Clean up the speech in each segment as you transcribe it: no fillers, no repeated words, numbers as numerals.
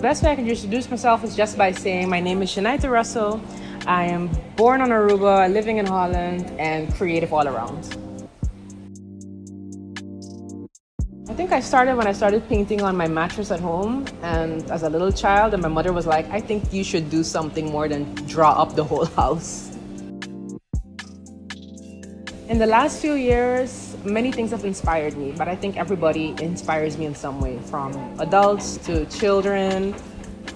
best way I can introduce myself is just by saying my name is Geneitha Russell. I am born on Aruba, living in Holland, and creative all around. I think I started when I started painting on my mattress at home, and as a little child, and my mother was like, I think you should do something more than draw up the whole house. In the last few years, many things have inspired me, but I think everybody inspires me in some way, from adults to children,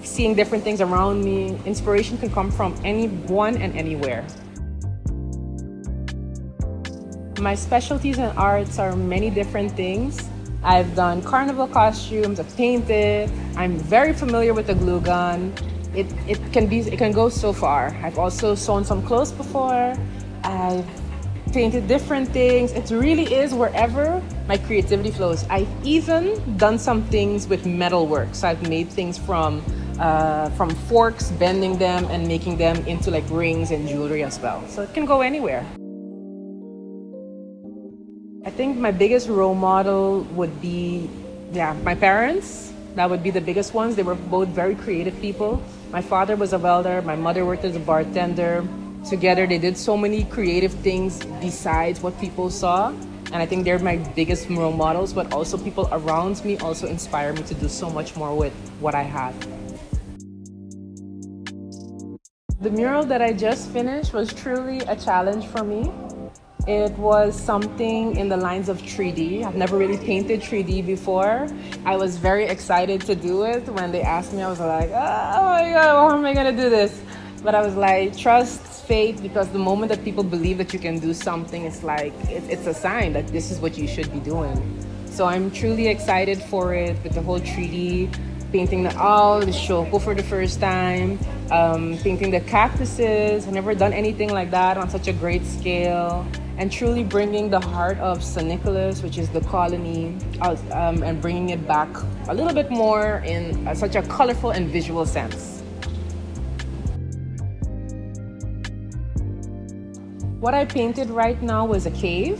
seeing different things around me. Inspiration can come from anyone and anywhere. My specialties in arts are many different things. I've done carnival costumes, I've painted, I'm very familiar with the glue gun. It can go so far. I've also sewn some clothes before. I've painted different things. It really is wherever my creativity flows. I've even done some things with metal work. So I've made things from forks, bending them and making them into like rings and jewelry as well. So it can go anywhere. I think my biggest role model would be, my parents. That would be the biggest ones. They were both very creative people. My father was a welder. My mother worked as a bartender. Together, they did so many creative things besides what people saw. And I think they're my biggest role models, but also people around me also inspire me to do so much more with what I have. The mural that I just finished was truly a challenge for me. It was something in the lines of 3D. I've never really painted 3D before. I was very excited to do it. When they asked me, I was like, oh my God, how am I gonna do this? But I was like, trust, faith, because the moment that people believe that you can do something, it's like, it's a sign that this is what you should be doing. So I'm truly excited for it with the whole 3D, painting the owl, the shoko for the first time, painting the cactuses. I've never done anything like that on such a great scale. And truly bringing the heart of San Nicolas, which is the colony, and bringing it back a little bit more in such a colorful and visual sense. What I painted right now was a cave.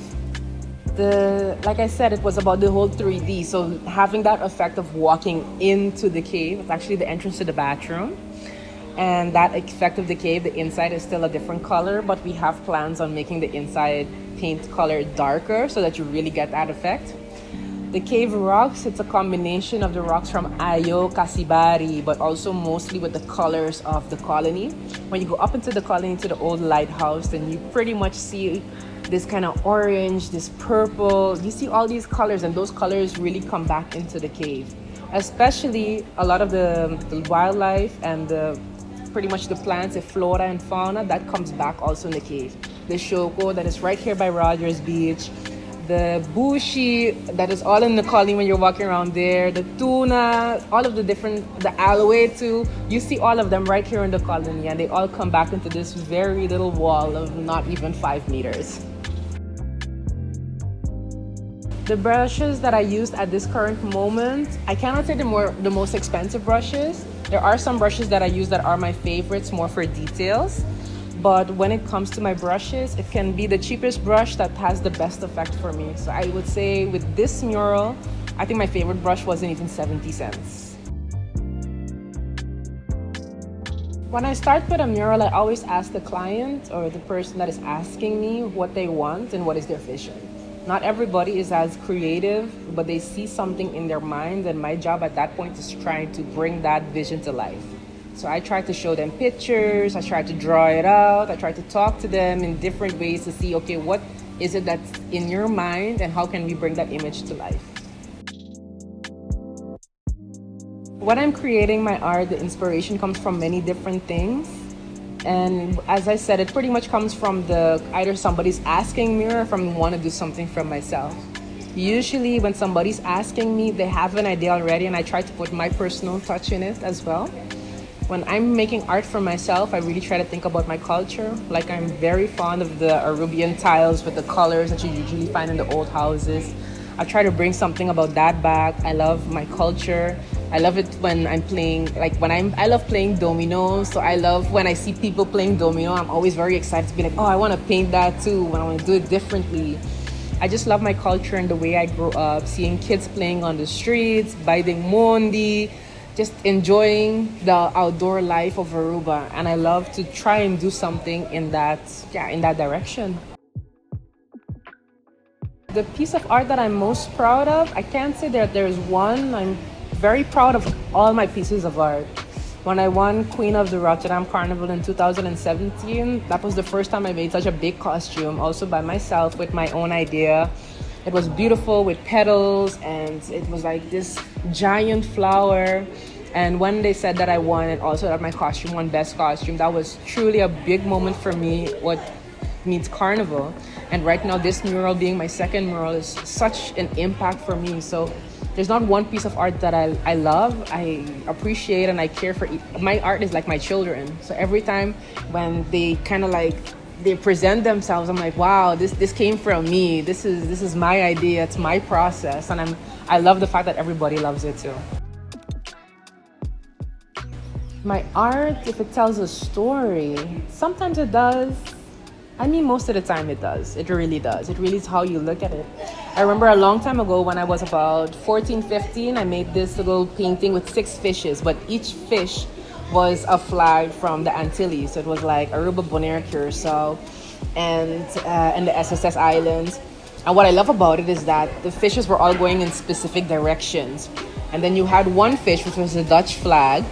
Like I said, it was about the whole 3D. So having that effect of walking into the cave, it's actually the entrance to the bathroom. And that effect of the cave, the inside is still a different color, but we have plans on making the inside paint color darker so that you really get that effect. The cave rocks, it's a combination of the rocks from Ayo, Kasibari, but also mostly with the colors of the colony. When you go up into the colony, to the old lighthouse, then you pretty much see this kind of orange, this purple. You see all these colors, and those colors really come back into the cave. Especially a lot of the wildlife and pretty much the plants, the flora and fauna, that comes back also in the cave. The shoko that is right here by Rogers Beach, the bushi that is all in the colony when you're walking around there, the tuna, all of the aloe too, you see all of them right here in the colony, and they all come back into this very little wall of not even 5 meters. The brushes that I used at this current moment, I cannot say the most expensive brushes. There are some brushes that I use that are my favorites, more for details. But when it comes to my brushes, it can be the cheapest brush that has the best effect for me. So I would say with this mural, I think my favorite brush wasn't even 70 cents. When I start with a mural, I always ask the client or the person that is asking me what they want and what is their vision. Not everybody is as creative, but they see something in their mind, and my job at that point is trying to bring that vision to life. So I try to show them pictures, I try to draw it out, I try to talk to them in different ways to see, okay, what is it that's in your mind and how can we bring that image to life? When I'm creating my art, the inspiration comes from many different things. And as I said, it pretty much comes from either somebody's asking me or from want to do something from myself. Usually when somebody's asking me, they have an idea already, and I try to put my personal touch in it as well. When I'm making art for myself, I really try to think about my culture. Like, I'm very fond of the Aruban tiles with the colors that you usually find in the old houses. I try to bring something about that back. I love my culture. I love it when I'm playing, I love playing dominoes. So I love when I see people playing domino, I'm always very excited to be like, oh, I want to paint that too, when I want to do it differently. I just love my culture and the way I grew up, seeing kids playing on the streets, baiding mondi, just enjoying the outdoor life of Aruba, and I love to try and do something in that direction. The piece of art that I'm most proud of, I can't say that there's one. I'm very proud of all my pieces of art. When I won Queen of the Rotterdam Carnival in 2017, that was the first time I made such a big costume, also by myself with my own idea. It was beautiful with petals, and it was like this giant flower. And when they said that I won, and also that my costume won Best Costume, that was truly a big moment for me, what means Carnival. And right now, this mural being my second mural is such an impact for me. So there's not one piece of art that I love, I appreciate, and I care for. My art is like my children. So every time when they kind of like, they present themselves, I'm like, wow, this came from me. This is my idea. It's my process, and I love the fact that everybody loves it too. My art, if it tells a story, sometimes it does. I mean, most of the time it does. It really does. It really is how you look at it. I remember a long time ago when I was about 14, 15, I made this little painting with 6 fishes, but each fish was a flag from the Antilles. So it was like Aruba, Bonaire, Curacao, and the SSS Islands. And what I love about it is that the fishes were all going in specific directions. And then you had one fish, which was the Dutch flag.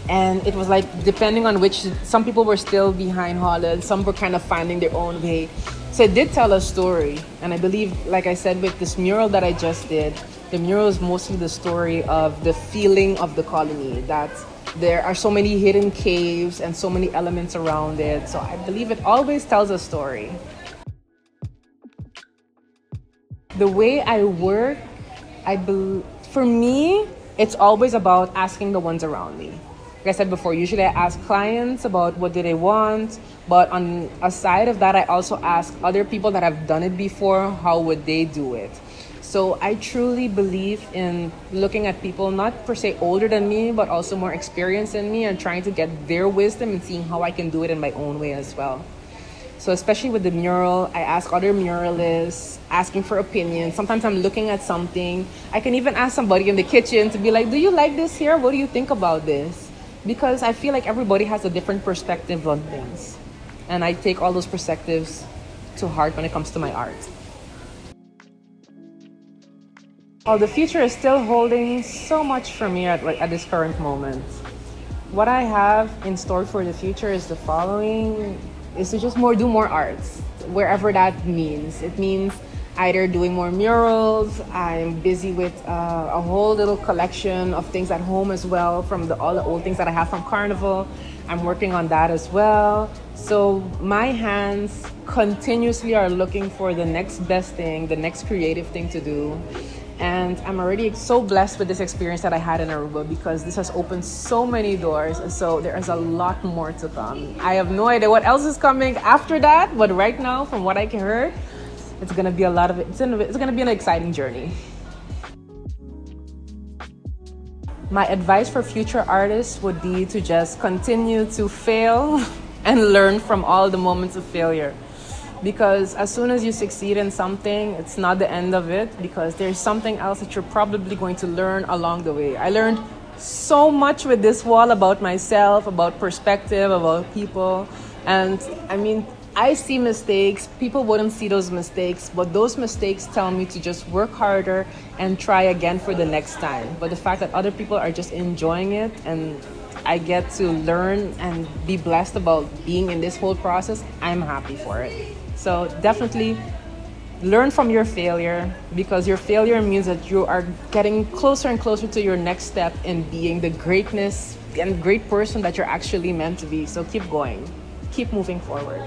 And it was like, depending on which, some people were still behind Holland, some were kind of finding their own way. So it did tell a story. And I believe, like I said, with this mural that I just did, the mural is mostly the story of the feeling of the colony, that there are so many hidden caves and so many elements around it. So I believe it always tells a story. The way I work, for me, it's always about asking the ones around me. Like I said before, usually I ask clients about what do they want, but on a side of that, I also ask other people that have done it before, how would they do it? So I truly believe in looking at people, not per se older than me, but also more experienced than me, and trying to get their wisdom and seeing how I can do it in my own way as well. So especially with the mural, I ask other muralists, asking for opinions. Sometimes I'm looking at something. I can even ask somebody in the kitchen to be like, do you like this here? What do you think about this? Because I feel like everybody has a different perspective on things. And I take all those perspectives to heart when it comes to my art. Oh, the future is still holding so much for me at this current moment. What I have in store for the future is the following, is to just do more arts, wherever that means. It means either doing more murals. I'm busy with a whole little collection of things at home as well, from all the old things that I have from Carnival. I'm working on that as well. So my hands continuously are looking for the next best thing, the next creative thing to do. And I'm already so blessed with this experience that I had in Aruba, because this has opened so many doors. And so there is a lot more to come. I have no idea what else is coming after that, but right now, from what I can hear, it's gonna be it's gonna be an exciting journey. My advice for future artists would be to just continue to fail and learn from all the moments of failure. Because as soon as you succeed in something, it's not the end of it, because there's something else that you're probably going to learn along the way. I learned so much with this wall about myself, about perspective, about people. And I mean, I see mistakes, people wouldn't see those mistakes, but those mistakes tell me to just work harder and try again for the next time. But the fact that other people are just enjoying it, and I get to learn and be blessed about being in this whole process, I'm happy for it. So definitely learn from your failure, because your failure means that you are getting closer and closer to your next step in being the greatness and great person that you're actually meant to be. So keep going, keep moving forward.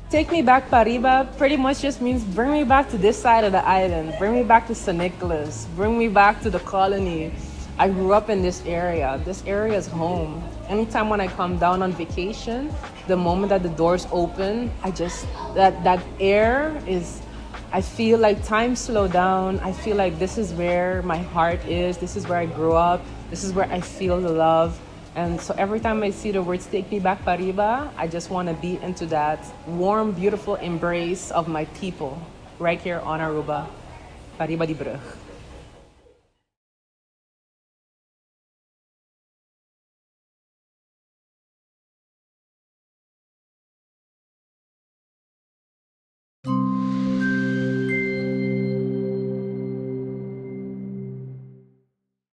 Take me back, Pariba, pretty much just means bring me back to this side of the island, bring me back to San Nicolas, bring me back to the colony. I grew up in this area. This area is home. Anytime when I come down on vacation, the moment that the doors open, that air is, I feel like time slowed down. I feel like this is where my heart is. This is where I grew up. This is where I feel the love. And so every time I see the words "Take me back, Pariba," I just want to be into that warm, beautiful embrace of my people right here on Aruba. Pariba di Brug.